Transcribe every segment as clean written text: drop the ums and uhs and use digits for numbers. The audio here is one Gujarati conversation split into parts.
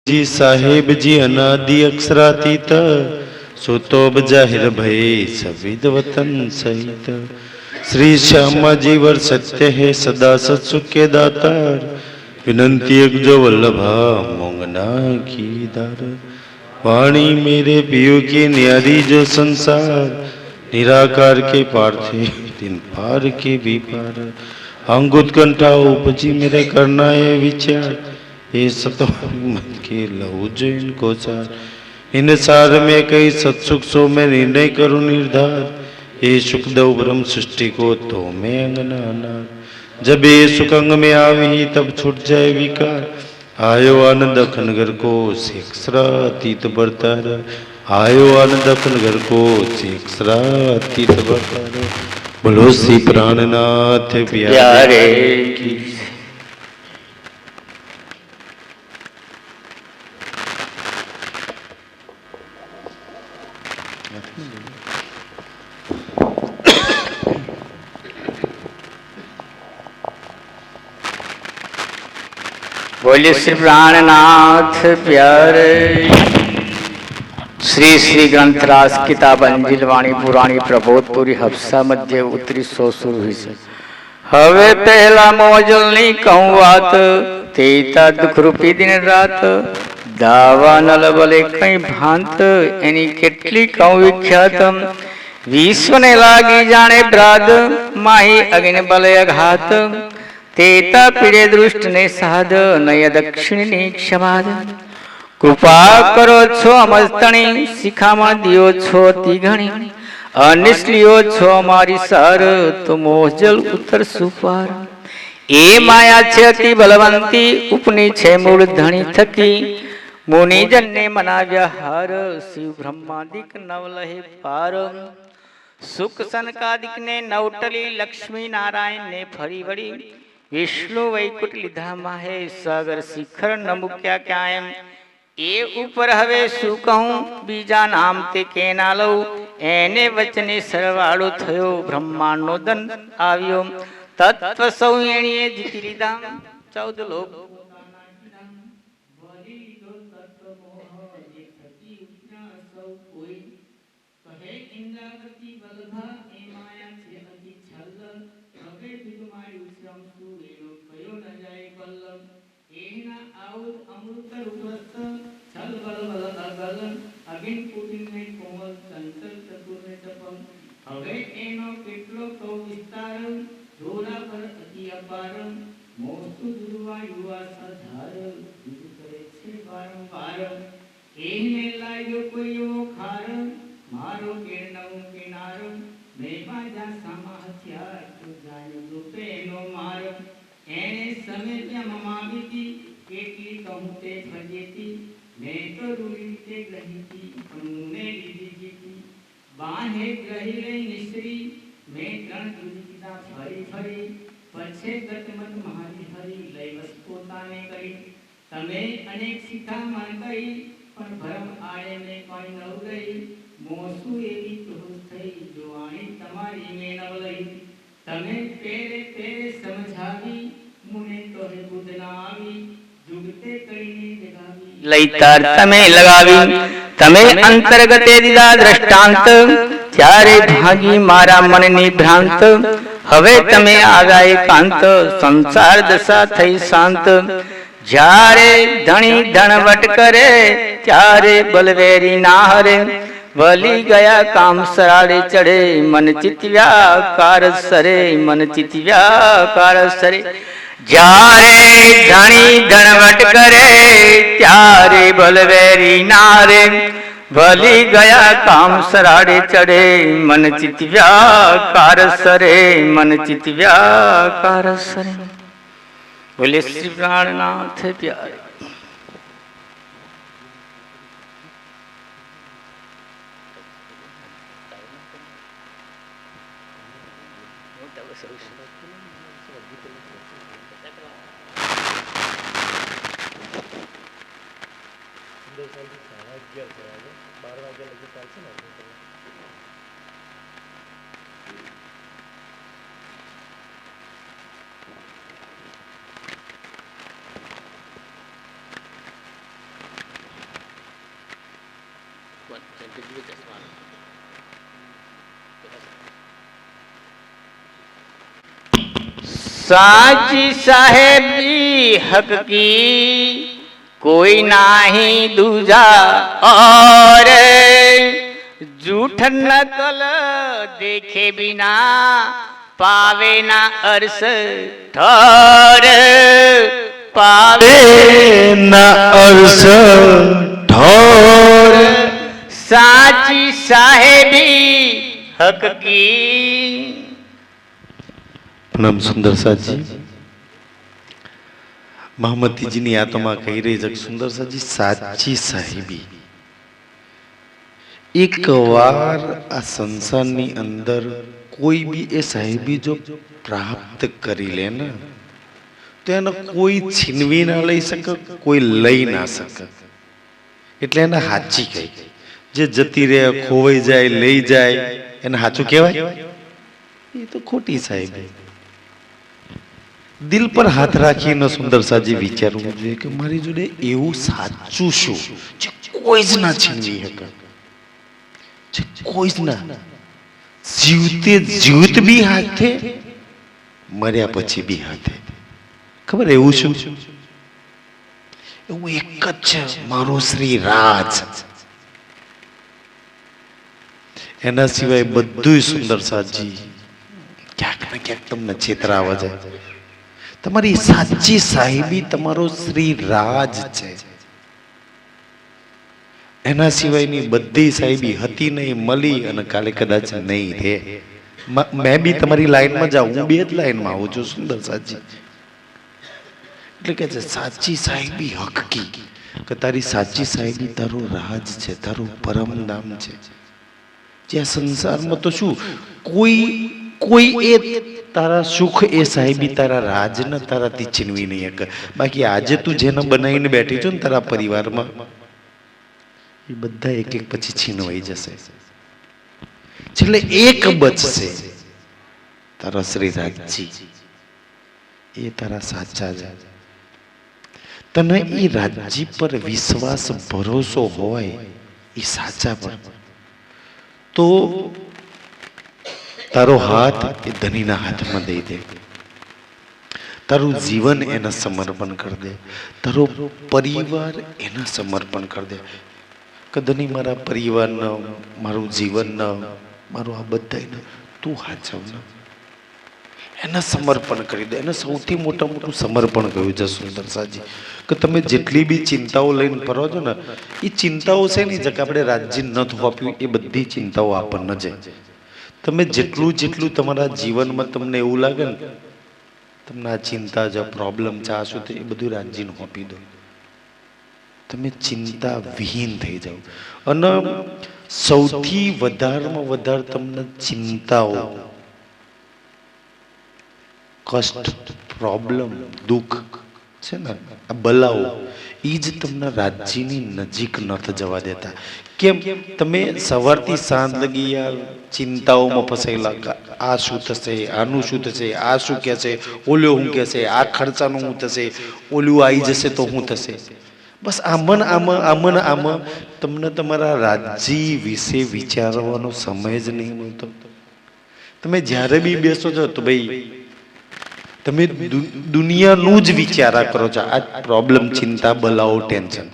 जी साहेब जी अनादि अक्षरातीत सुतोब जाहिर भय सविद वतन सहित। श्री श्यामा जी वर सत्य है सदा सत्सुख के दातार। विनंती एक जो वल्लभा मोंगना की दार। वाणी मेरे पियो की न्यारी जो संसार। निराकार के पार्थे दिन पार के भी पार। अंगुत कंठा उपजी मेरे करना है विचार। ये सतमत के लहू जो इनको चार। इन सार में कई सत्सुख सो मैं निर्णय करूं निर्धार। ये सुखदेव ब्रह्म सृष्टि को तो मैं अंगना अनार। जब ये सुख अंग में आवी तब छूट जाए विकार। आयो आनंद अखनगर को शेखसरातीत बरतार। आयो आनंद अखनगर को शेखसरातीत बरतार। बोलो श्री प्राणनाथ प्यारे की। बोलिए श्री प्राणनाथ प्यारे। श्री श्री ग्रंथराज किताब अंजिल वाणी पुराणी प्रबोधपुरी हफ्सा मध्य उत्तरी सौ शुरू हुई से। હવે પહેલા મોજલની કહું વાત તેતા દુઃખ રૂપી દિન રાત દાવા નલ બલે કઈ ભાંત એની કેટલી કહું વિખ્યાત વિશ્વને લાગી જાણે બ્રાદ માહી અગ્નિ બલે અઘાત તેતા પીડે દૃષ્ટ ને સાધ નય દક્ષિણની ક્ષમાદ કૃપા કરો છો અમસ્તણી શિખામણ દિયો છો અતિ ઘણી અનિશ્લિયો છો મારી સાર તો મોજલ ઉત્તર સુપાર એ માયા છે અતિ બલવંતી ઉપની છે મૂળ ધણી થકી મુનિજનને મનાવ્યા હાર શિવ બ્રહ્માદિક નવલહે પાર સુખ સનકાદિક ને નવટલી લક્ષ્મી નારાયણ ને ફરી વળી વિષ્ણુ વૈકુંઠ લીધા માહે સાગર શિખર ન મૂક્યા ક્યાંય એ ઉપર હવે શું કહું બીજા નામ તે કેના લઉં એને વચને સરવાળો થયો બ્રહ્માંડનો દંડ આવ્યો તત્વ સૌ એણીએ જીતી લીધા 14 લોક હવે એનો કેટલો કહો વિસ્તાર જોરા પર અતિ અપાર મોસ્તુ દુર્વા યુવા સધાર દુઃખ કરે છે વારંવાર એને લાગ્યો કોઈ એવો ખાર મારો કેણવ કિનાર મેમાં જા સામા હથિયાર તો જાણ્યો રૂપે એનો માર એને સમેત્યા મમાવીતી કેટલી કહું તે ફજેતી મેં તો રૂલી તે ગ્રહીતી અમને લીધી જીતી બાહે ગ્રહી રે નિશ્રી મેં ત્રણ દુજી કીધા ફરી ફરી પછે ગતમત મહારી હરી લઈ વસ પોતાને કરી તમે અનેક શિખામણ કરી પણ ભરમ આડે મેં કોઈ નવ ગઈ મોસુ એવી કહું થઈ જો આણી તમારી મેં નવ લઈ તમે પેરે પેરે સમજાવી મુને તો હે બુદ્ધ ના આવી જુગતે કરીને જગાવી લઈ તાર તમે લગાવી તમે અંતર્ગતે દીધા દ્રષ્ટાંત ત્યારે ભાગી મારા મનની ભ્રાંત હવે તમે આવ્યા એકાંત સંસાર દશા થઈ શાંત જ્યારે ધણી ધણવટ કરે ત્યારે બલવેરી ના હરે વલી ગયા કામ સરાડે ચડે મન ચિત્વ્યાકાર સરે મન ચિત્વ્યાકાર સરે જ્યારે ધણી ધણવટ કરે ત્યારે બલવેરી નારે ભલી ગયા કામ સરાડે ચડે મન ચિત્વ્યાકાર સરે મન ચિત્વ્યાકાર સરે બોલે શ્રી પ્રાણનાથ પ્યારે साची साहेबी हक की कोई नाही दूजा और झूठ नकल देखे बिना पावे ना अर्श ठोर पावे ના અરસ ઢોર साची साहेबी हक की। પ્રણામ સુંદર સાજી. મહામતીજીની આત્મા કહી રહી છે કે સુંદર સાજી સાચી સાહેબી એક વાર આ સંસારની અંદર કોઈ બી એ સાહેબી જો પ્રાપ્ત કરી લે ને તો એને કોઈ છીનવી ના લઈ શકે, કોઈ લઈ ના શકે. એટલે એને સાચી કહી. જે જતી રહે, ખોવાઈ જાય, લઈ જાય એને સાચું કહેવાય? એ તો ખોટી સાહેબી. દિલ પર હાથ રાખીને સુંદર સાજી વિચારવું જોઈએ કે મારી જોડે એવું સાચું શું જે કોઈ જ ના છીનવી શકે, જે કોઈ જ ના, જીવતે જીવત બી હાથે, મર્યા પછી બી હાથે. ખબર એવું શું? એવું એક જ છે, મારો શ્રી રાજ. એના સિવાય બધું સુંદર સાજી ક્યાંક ને ક્યાંક તમને છેતરાવા જાય. તમારી સાચી સાહેબી તમારો શ્રી રાજ છે. એના સિવાયની બધી સાહેબી હતી નહીં, મળી અને કાલે કદાચ નહીં રહે. મેં બી તમારી લાઈનમાં જાઉં, હું બી જ લાઈનમાં આવું છું સુંદર સાજી. એટલે કે છે સાચી સાહેબી હકી, કે તારી સાચી સાહેબી તારો રાજ છે, તારું પરમ નામ છે. જ્યાં સંસારમાં તો શું કોઈ એ તારા સુખ એ સાહેબી તારા રાજને તારાથી છીનવી નહીં શકે. બાકી આજે તું જેને બનાવીને બેઠી છો ને તારા પરિવારમાં, એ બધા એક એક પછી છીનવાઈ જશે. છેલ્લે એક બચશે, તારા શ્રી રાજજી. એ તારા સાચા છે. તને એ રાજજી પર વિશ્વાસ ભરોસો હોય, એ સાચા પર, તો તારો હાથ એ ધનીના હાથમાં દઈ દે, તારું જીવન એને સમર્પણ કરી દે, તારો પરિવાર એને સમર્પણ કરી દે કે ધની મારા પરિવારને, મારું જીવનને, મારું આ બધાને તું હાચવને, એને સમર્પણ કરી દે. એને સૌથી મોટું સમર્પણ કહ્યું છે સુંદર સાજી, કે તમે જેટલી બી ચિંતાઓ લઈને ફરો છો ને, એ ચિંતાઓ છે ને જે આપણે રાજ્ય નથી આપ્યું એ બધી ચિંતાઓ આપણને છે. તમે જેટલું તમારા જીવનમાં તમને એવું લાગે ને તમને આ ચિંતા છે, પ્રોબ્લેમ છે, આ શું એ બધું રાજ્યને આપી દો. તમે ચિંતા વિહીન થઈ જાઓ. અને સૌથી વધારેમાં વધારે તમને ચિંતાઓ, કષ્ટ, પ્રોબ્લેમ, દુઃખ છે ને, આ બલાઓ, એ જ તમને રાજ્યની નજીક નથી જવા દેતા. કેમ? તમે સવારથી સાંજ લગી યાર ચિંતાઓમાં ફસાયેલા. આ શું થશે, આનું શું થશે, આ શું કહેશે, ઓલ્યો શું કહેશે, આ ખર્ચાનું શું થશે, ઓલું આવી જશે તો શું થશે. બસ આમાં તમને તમારા રાજ્ય વિશે વિચારવાનો સમય જ નહીં મળતો. તમે જ્યારે બી બેસો છો તો ભાઈ તમે દુનિયાનું જ વિચારા કરો છો. આ પ્રોબ્લેમ, ચિંતા, બલાઓ, ટેન્શન.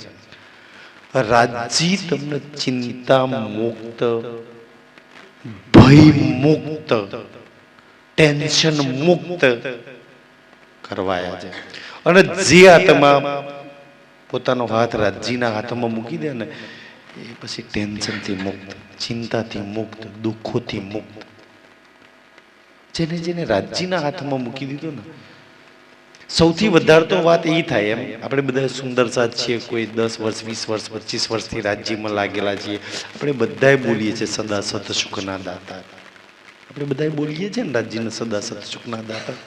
રાજ્ય તમને ચિંતા મુક્ત, ભય મુક્ત, ટેન્શન મુક્ત કરવાયા છે. અને જે આત્મા પોતાનો હાથ રાજ્યના હાથમાં મૂકી દે ને, એ પછી ટેન્શનથી મુક્ત, ચિંતાથી મુક્ત, દુઃખોથી મુક્ત. જેને રાજ્યના હાથમાં મૂકી દીધું ને, સૌથી વધારે તો વાત એ થાય. એમ આપણે બધા સુંદર સાથ છીએ, કોઈ 10 વર્ષ, 20 વર્ષ, 25 વર્ષથી રાજ્યમાં લાગેલા છીએ. આપણે બધાએ બોલીએ છીએ સદા સત સુખના દાતા. આપણે બધાએ બોલીએ છીએ ને રાજ્યના સદા સત સુખના દાતા.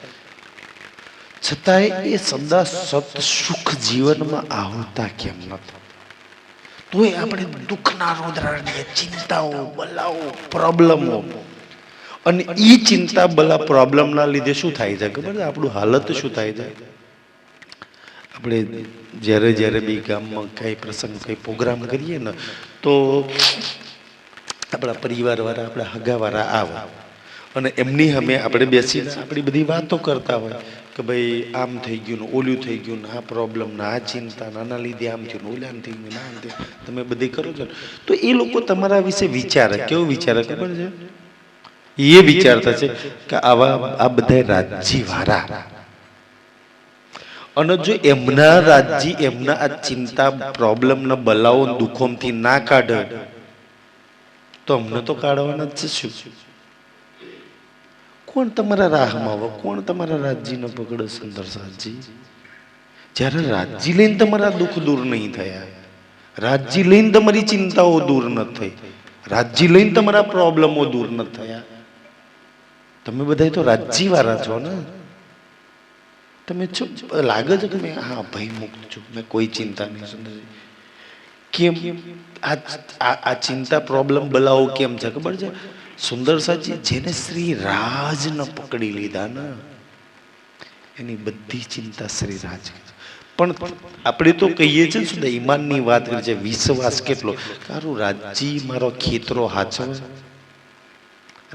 છતાંય એ સદા સત સુખ જીવનમાં આવતા કેમ નથી? તોય આપણે દુઃખના રોદરાડીએ, ચિંતાઓ, બલાઓ, પ્રોબ્લેમો. અને એ ચિંતા, બલા, પ્રોબ્લેમના લીધે શું થાય છે ખબર છે? આપણું હાલત શું થાય છે? આપણે જ્યારે બી ગામમાં કઈ પ્રસંગ, કઈ પ્રોગ્રામ કરીએ ને, તો આપણા પરિવારવાળા, આપણા હગાવાળા આવે અને એમની સામે આપણે બેસીને આપણી બધી વાતો કરતા હોય કે ભાઈ આમ થઈ ગયું ને ઓલું થઈ ગયું ને આ પ્રોબ્લેમ ને આ ચિંતા આના લીધે આમ થયું ને ઓલાને થઈ ગયું ને આમ થયું, તમે બધી કરો છો ને તો એ લોકો તમારા વિશે વિચારે. કેવું વિચારે ખબર છે? એ વિચારતા છે કે આ બધા રાજ્ય વાળા, અને જો એમના રાજ્ય એમના આ ચિંતા પ્રોબ્લેમ ને બલાઓ દુઃખોમાંથી ના કાઢે તો અમને તો કાઢવાના જ છે. શું કોણ તમારા રાહમાં આવે, કોણ તમારા રાજ્યને પકડે? સુંદર સાજી, જ્યારે રાજ્ય લઈને તમારા દુઃખ દૂર નહીં થયા, રાજ્ય લઈને તમારી ચિંતાઓ દૂર ન થઈ, રાજ્ય લઈને તમારા પ્રોબ્લેમો દૂર ન થયા. તમે બધા તો રાજ્ય વાળા છો ને. તમે લાગે છે કે મેં હા ભાઈ મુક્ત છું, મેં કોઈ ચિંતા નહીં. સુંદરજી કેમ આ ચિંતા પ્રોબ્લેમ બલાવો કેમ છે ખબર છે? સુંદર સાજી, જેને શ્રી રાજ ન પકડી લીધા ને એની બધી ચિંતા શ્રી રાજ. પણ આપણે તો કહીએ છીએ શું, ઈમાનની વાત કરી છે, વિશ્વાસ કેટલો તારું રાજ્ય મારો ખેતરો હાચવે.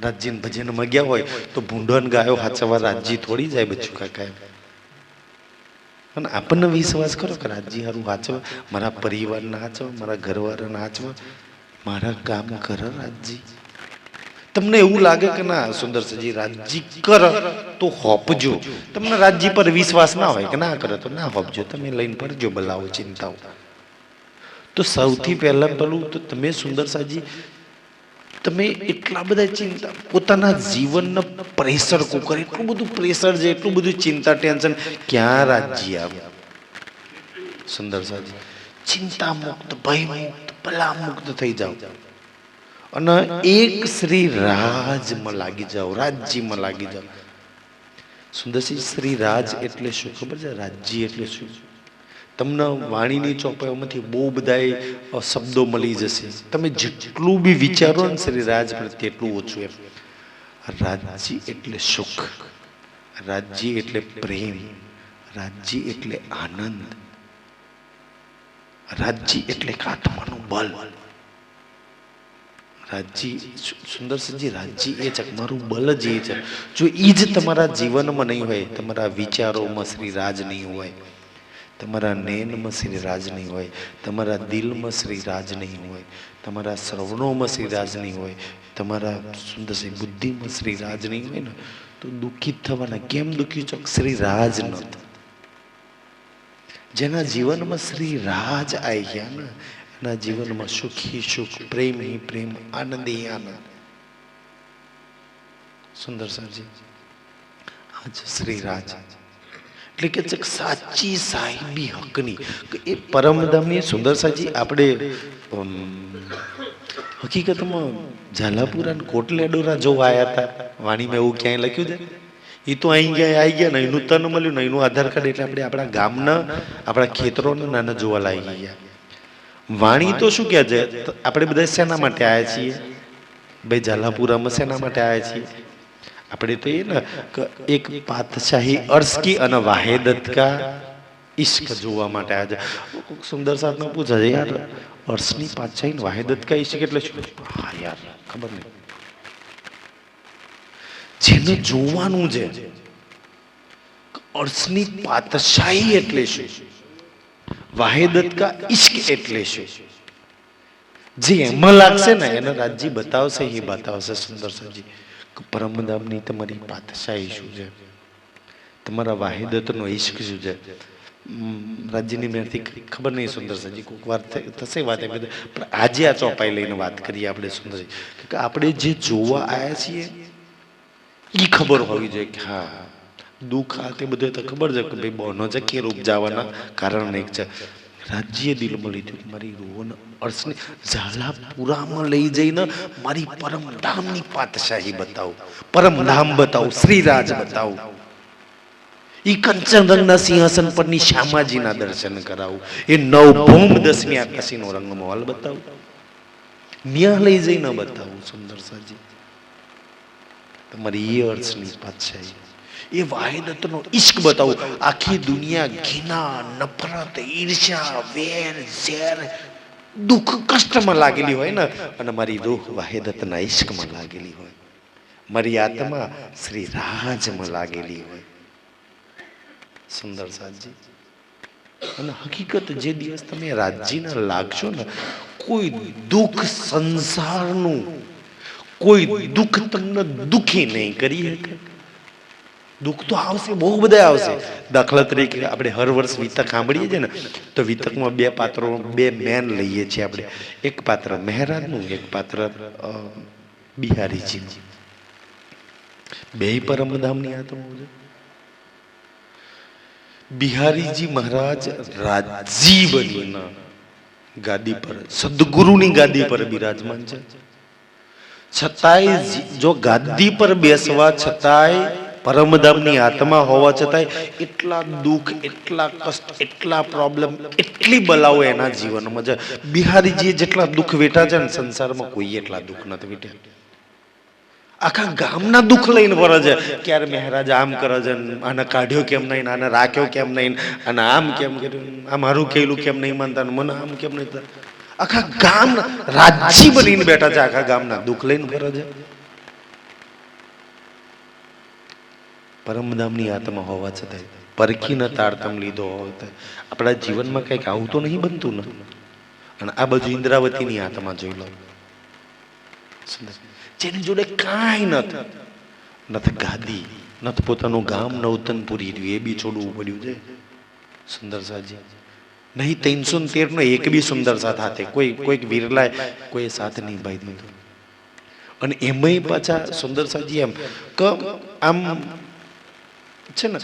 રાજ્ય ભજન માં ગયા હોય તો ભૂંડન ગાયો હાચવા રાજ્ય થોડી જાય બચ્ચું કાકા. અને આપણને વિશ્વાસ કરો કે રાજ્ય હારું હાચવા, મારા પરિવારના હાચવા, મારા ઘરવાળાના હાચવા, મારા કામ કરે રાજ્ય. તમને એવું લાગે કે ના સુંદરજી રાજ્ય કર તો હોપજો, તમને રાજ્ય પર વિશ્વાસ ના હોય કે ના કરે તો ના હોપજો, તમે લઈને પડજો બલાવો ચિંતાઓ. તો સૌથી પહેલા પેલું તો તમે સુંદરસાજી તમે એટલા બધા ચિંતા પોતાના જીવનનો પ્રેશર કુકર, એટલું બધું પ્રેશર છે, એટલું બધું ચિંતા ટેન્શન, ક્યાં રાજ્ય આવે? સુંદરસાજી ચિંતા મુક્ત, ભય મુક્ત, ભલા મુક્ત થઈ જાઓ અને એક શ્રી રાજમાં લાગી જાઓ, રાજ્યમાં લાગી જાઓ. સુંદરસિંહ, શ્રી રાજ એટલે શું ખબર છે? રાજ્ય એટલે શું? તમને વાણીની ચોપાઈઓમાંથી બહુ બધા શબ્દો મળી જશે. તમે જેટલું બી વિચારો ને શ્રી રાજ પ્રત્યે એટલું ઓછું. એમ રાજ્ય એટલે સુખ, રાજ્ય એટલે પ્રેમ, રાજ્ય એટલે આનંદ, રાજ્ય એટલે આત્માનું બલ. રાજ્ય સુંદરસિંહજી, રાજ્ય એ છે, મારું બલ જ એ છે. જો એ જ તમારા જીવનમાં નહીં હોય, તમારા વિચારોમાં શ્રી રાજ નહીં હોય, તમારા નયનમાં શ્રી રાજ નહીં હોય, તમારા દિલમાં શ્રી રાજ નહીં હોય, તમારા શ્રવણોમાં શ્રી રાજ નહીં હોય, તમારા સુંદરસિંહ બુદ્ધિમાં શ્રી રાજ નહીં હોય ને તો દુઃખી થવાના. કેમ દુઃખી છો? શ્રી રાજ નથી. જેના જીવનમાં શ્રી રાજ આવી ગયા ને એના જીવનમાં સુખી સુખ, પ્રેમ હી પ્રેમ, આનંદ હી આનંદ. સુંદર સાજી આજ શ્રી રાજ એટલે કે સાચી સાહેબી હકની એ પરમધામની. સુંદર સાજી આપણે હકીકતમાં ઝાલાપુરા કોટલેડોરા જોવા આવ્યા હતા. વાણીમાં એવું ક્યાંય લખ્યું છે? એ તો અહીં ગયા આવી ગયા ને એનું તન મળ્યું ને એનું આધાર કાર્ડ એટલે આપણે આપણા ગામના આપણા ખેતરોના નાના જોવા લાગી ગયા. વાણી તો શું કહે છે? આપણે બધા શેના માટે આવ્યા છીએ ભાઈ? ઝાલાપુરામાં શેના માટે આવ્યા છીએ? આપણે તો એ ને એક પાતશાહી અર્શ કી અને વાહિદત કા ઇશ્ક જોવા માટે આવ્યા છે. સુંદર સાહેબ ને પૂછે છે, યાર અર્શની પાતશાહી ને વાહિદત કા ઇશ્ક એટલે શું? હા યાર ખબર નહીં. જેને જોવાનું છે અર્શની પાતશાહી એટલે શું, વાહિદત કા ઇશ્ક એટલે શું, જે એમાં લાગશે ને એને રાજ્ય બતાવશે. એ બતાવશે સુંદર સાજી પરમધામની તમારી પાતશાહી શું છે, તમારા વાહિદતનો ઇશ્ક શું છે. રાજ્યની મેરથી ખબર નહીં સુંદર સાજી, કોઈક વાર થશે વાત એમ. પણ આજે આ ચોપાઈ લઈને વાત કરીએ આપણે સુંદરજી કે આપણે જે જોવા આવ્યા છીએ એ ખબર હોવી જોઈએ કે હા દુઃખ આ તે બધું તો ખબર છે કે ભાઈ બનો છે કે રૂપ જવાના કારણ એક છે. રાજ્ય દિલમાં લીધું મારી રૂહને અર્શને ઝાલાપુરામાં લઈ જઈને મારી પરમધામની પાતશાહી બતાવું, પરમધામ બતાવું, શ્રીરાજ બતાવું. ઈ કંચન રંગના સિંહાસન પરની શ્યામાજીના દર્શન કરાવું. એ નવભૌમ 10મી આકાશીનો રંગમહોલ બતાવું. ન્યા લઈ જઈને બતાવું. સુંદર સાજી તમારી એ અર્શની પાતશાહી, એ વાહિદતનો ઇશ્ક બતાવું. આખી દુનિયા ઘીના, નફરત, ઈર્ષ્યા, વેર, ઝેર દુઃખ કષ્ટમાં લાગેલી હોય ને, અને મારી રૂહ વાહિદતના ઇશ્કમાં લાગેલી હોય, મારી આત્મા શ્રી રાજમાં લાગેલી હોય. સુંદર સાજી. અને હકીકત જે દિવસ તમે રાજજીના લાગશો ને, કોઈ દુઃખ સંસારનું કોઈ દુઃખ તમને દુઃખી નહીં કરી શકે. દુઃખ તો આવશે, બહુ બધા આવશે. દાખલા તરીકે આપણે હર વર્ષ વિતક સાંભળીએ છીએ ને, તો વિતકમાં બે પાત્રો, બે મેન લઈએ છીએ આપણે. એક પાત્ર મહેરાજનું, એક પાત્ર બિહારીજીનું. બે પરમધામની આત્માઓ છે. બિહારીજી મહારાજ રાજી બનીને ગાદી પર, સદગુરુની ગાદી પર બિરાજમાન છે. છતાંય જો ગાદી પર બેસવા છતાંય પરમધામની આત્મા હોવા છતાંય એટલા દુઃખ, એટલા કષ્ટ, એટલા પ્રોબ્લેમ, એટલી બલાઓ એના જીવનમાં છે. બિહારીજીએ જેટલા દુઃખ વેઠા છે ને, સંસારમાં કોઈ એટલા દુઃખ નથી વેઠ્યા. આખા ગામના દુઃખ લઈને ફરે છે. ક્યારે મહારાજ આમ કરે છે, આને કાઢ્યો કેમ નહીં, આને રાખ્યો કેમ નહીં, અને આમ કેમ કર્યું, આ મારું કહેલું કેમ નહીં માનતા, મને આમ કેમ નહીં. આખા ગામ રાજી બનીને બેઠા છે, આખા ગામના દુઃખ લઈને ફરે છે. પરમધામની આત્મા હોવા છતાં પરખીને તારતમ લીધો હોય, આપણા જીવનમાં કંઈક આવું તો નહીં બનતું ને. અને આ બાજુ ઇન્દ્રાવતીની આત્મા જોઈ લો, જેની જોડે કાંઈ નથી ગાદી, નથી પોતાનું ગામ નવતનપુરી રહ્યું, એ બી છોડવું પડ્યું છે. સુંદર સાજી નહીં, 313 નો એક બી સુંદર સાથ હાથે, કોઈક વિરલાય કોઈ સાથ નહીં ભાઈ દીધો. અને એમાંય પાછા સુંદર સાજી એમ કે આમ છે ને,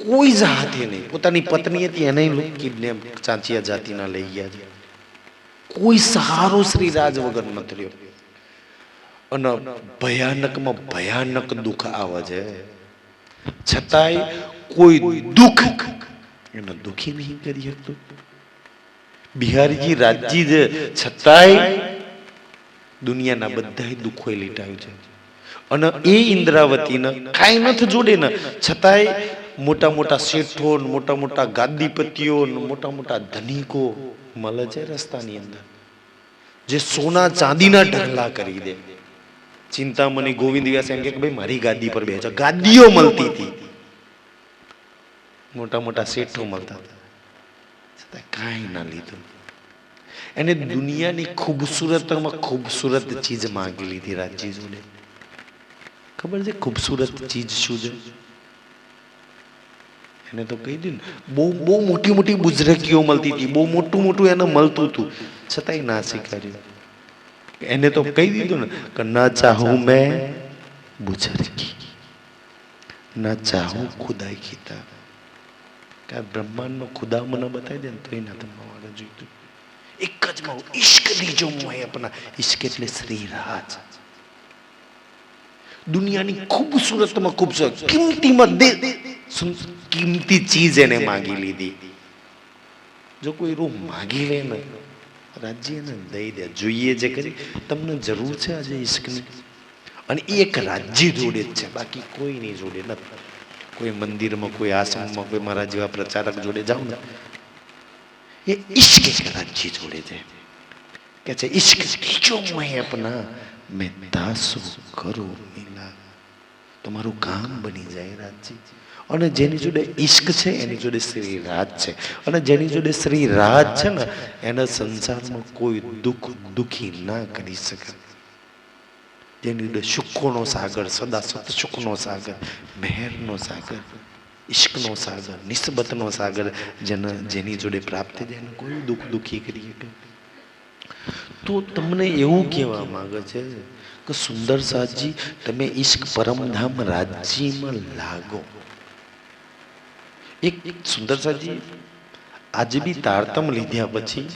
કોઈ જ હાથે નહીં. પોતાની પત્ની હતી એને કિડનેપ ચાંચિયા જાતિના લઈ ગયા છે. કોઈ સહારો શ્રી રાજ વગર નથી રહ્યો. અને ભયાનકમાં ભયાનક દુઃખ આવે છે, છતાંય કોઈ દુઃખ એને દુઃખી નહીં કરી શકતું. બિહારીજી રાજજી છે, છતાંય દુનિયાના બધા દુઃખો લીટાયું છે. અને એ ઇન્દ્રાવતીને કાંઈ નથી જોડે ને, છતાંય મોટા મોટા શેઠો, મોટા મોટા ગાદીપતિઓ, મોટા મોટા ધનિકો મળે છે રસ્તાની અંદર, જે સોના ચાંદીના ઢગલા કરી દે. ચિંતામણી ગોવિંદ વ્યાસ એમ કે ભાઈ મારી ગાદી પર બેસો. ગાદીઓ મળતી હતી, મોટા મોટા શેઠો મળતા હતા, છતાં કાંઈ ના લીધું. એને દુનિયાની ખૂબસૂરતમાં ખૂબસૂરત ચીજ માંગી લીધી રાજજી જોડે. ખબર છે ખૂબસૂરત ચીજ શું છે? એને તો કહી દીધું ને, બહુ મોટી મોટી બુજરકીઓ મળતી હતી, બહુ મોટું મોટું એને મળતું હતું, છતાંય ના સ્વીકાર્યું. એને તો કહી દીધું ને કે ના ચાહું મેં બુજરકી, ના ચાહું ખુદાઈ કીતા. કે બ્રહ્માંડનો ખુદા મને બતાવી દે ને તો એના તમારા વાળા જોઈતું. એક જ માં ઇશ્ક દીજો મોય અપના. ઇશ્ક એટલે શ્રી રાજ. દુનિયાની ખૂબસૂરતમાં ખૂબસૂરત, કિંમતીમાં કિંમતી ચીજ એને માગી લીધી. જો કોઈ રૂમ માગી લે ને, રાજ્ય એને દઈ દે. જોઈએ જે કરી, તમને જરૂર છે આજે ઇશ્કની, અને એક રાજ્ય જોડે જ છે, બાકી કોઈ નહીં જોડે નથી. કોઈ મંદિરમાં, કોઈ આશ્રમમાં, કોઈ મારા જેવા પ્રચારક જોડે જાઓ ને, એ ઇશ્ક એક રાજ્ય જોડે છે. કે છે ઇશ્ક દીજો મોય અપના, મેં દાસો કરું મિલા. તમારું કામ બની જાય રાજજી. અને જેની જોડે ઇશ્ક છે એની જોડે શ્રી રાજ છે. અને જેની જોડે શ્રી રાજ છે ને, એને સંસારમાં કોઈ દુઃખી ના કરી શકે. જેની જોડે સુખોનો સાગર, સદા સત સુખનો સાગર, મહેરનો સાગર, ઇશ્કનો સાગર, નિસ્બતનો સાગર જેની જોડે પ્રાપ્ત થાય, એને કોઈ દુઃખી કરી શકે. તો તમને એવું કહેવા માંગે છે કે સુંદર સાજી, તમે ઇશ્ક પરમધામ રાજ્યમાં લાગો. એક સુંદર સાજી આજે બી તારતમ લીધા પછી,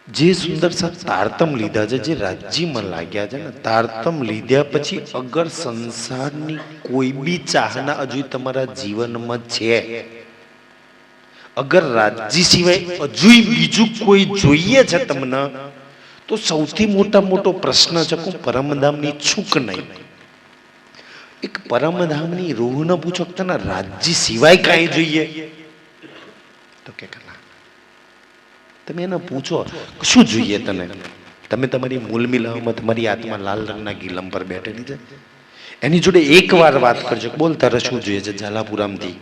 જે સુંદર સાથ તારતમ લીધા છે, જે રાજ્યમાં લાગ્યા છે ને, તારતમ લીધા પછી અગર સંસારની કોઈ બી ચાહના હજુ તમારા જીવનમાં છે, અગર રાજ્ય સિવાય હજુ બીજું કોઈ જોઈએ છે તમને, તો સૌથી મોટો પ્રશ્ન છે કે પરમધામની છૂક નહીં. એક પરમધામની રૂહને પૂછો કે તને રાજ્ય સિવાય કાંઈ જોઈએ, તો કે ના, તમે એને પૂછો શું જોઈએ તને. તમે તમારી મૂલ મિલાવમાં તમારી આત્મા લાલ રંગના ગીલમ પર બેઠેલી છે, એની જોડે એકવાર વાત કરજો, બોલ તારે શું જોઈએ છે ઝાલાપુરામથી,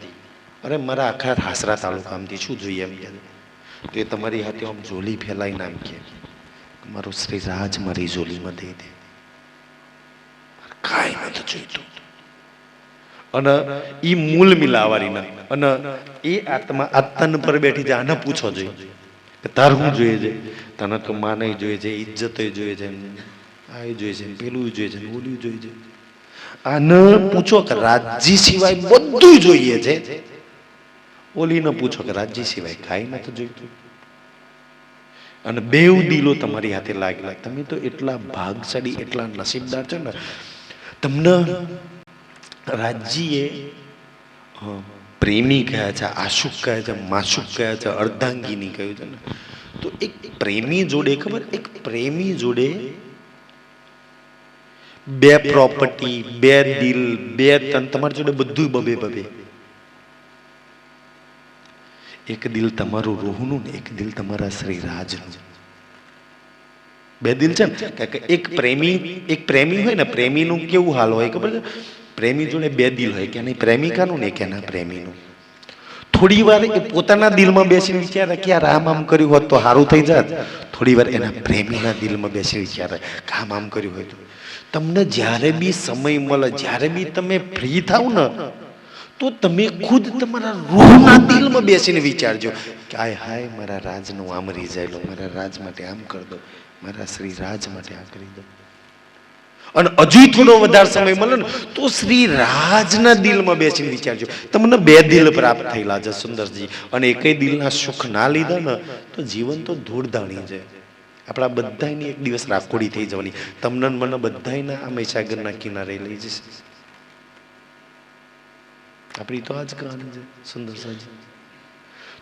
અરે મારા આખા હાસરા તાલુકામાંથી શું જોઈએ એમ કે, તો એ તમારી હાથે આમ ઝોલી ફેલાઈને આમ કે મારો શ્રી રાજ મારી ઝોલીમાં દઈ દે, કાંઈ નથી જોઈતું. અને ઈ મૂળ મિલાવારીના અને એ આત્મા આ તન પર બેઠી છે, આને પૂછો જોઈએ કે તાર શું જોઈએ છે. તને તો માને જોઈએ છે, ઇજ્જત જોઈએ છે, આ જોઈએ છે, પેલું જોઈએ છે, ઓલું જોઈએ છે. આને પૂછો કે રાજ્ય સિવાય બધું જોઈએ છે, ઓલીને પૂછો કે રાજ્ય સિવાય કાંઈ નથી જોઈતું. અને બેવ દિલો તમારી હાથે લાગેલા. તમે તો એટલા ભાગશાળી, એટલા નસીબદાર છો ને, તમને રાજ્યએ પ્રેમી કહ્યા છે, આશુક કહ્યા છે, માશુક કહ્યા છે, અર્ધાંગીની કહ્યું છે ને. તો એક પ્રેમી જોડે ખબર, એક પ્રેમી જોડે બે પ્રોપર્ટી, બે દિલ, બે તન, તમારી જોડે બધું બબે બબે. એક દિલ તમારું રૂહનું ને એક દિલ તમારા શ્રી રાજનું. બે દિલ છે ને, કે એક પ્રેમી હોય ને, પ્રેમીનું કેવું હાલ હોય ખબર છે, પ્રેમી જોડે બે દિલ હોય, કે નહીં પ્રેમિકાનું ને કે એના પ્રેમીનું. થોડી વાર એ પોતાના દિલમાં બેસીને વિચારે કે યાર આમ આમ કર્યું હોત તો સારું થઈ જાત. થોડી વાર એના પ્રેમીના દિલમાં બેસી વિચારે કે આમ આમ કર્યું હોય તો. તમને જ્યારે બી સમય મળે, જ્યારે બી તમે ફ્રી થાવ ને, તો તમે ખુદ તમારા રૂહના દિલમાં બેસીને વિચારજો કે આય હાય મારા રાજનું આમ રહી જાય, મારા રાજ માટે આમ કરી દો, મારા શ્રી રાજ માટે આ કરી દો. અને હજુ થોડો વધારે સમય મળે ને તો શ્રી રાજના દિલમાં બેસીને વિચારજો. તમને બે દિલ પ્રાપ્ત થયેલા છે સુંદરજી, અને એકેય દિલના સુખ ના લીધા ને તો જીવન તો ધૂળધાણી છે. આપણા બધાની એક દિવસ રાખોડી થઈ જવાની. તમને મને બધાના આ મહીસાગરના કિનારે લઈ જશે. આપણી તો આજ કહાની છે સુંદર સાજી.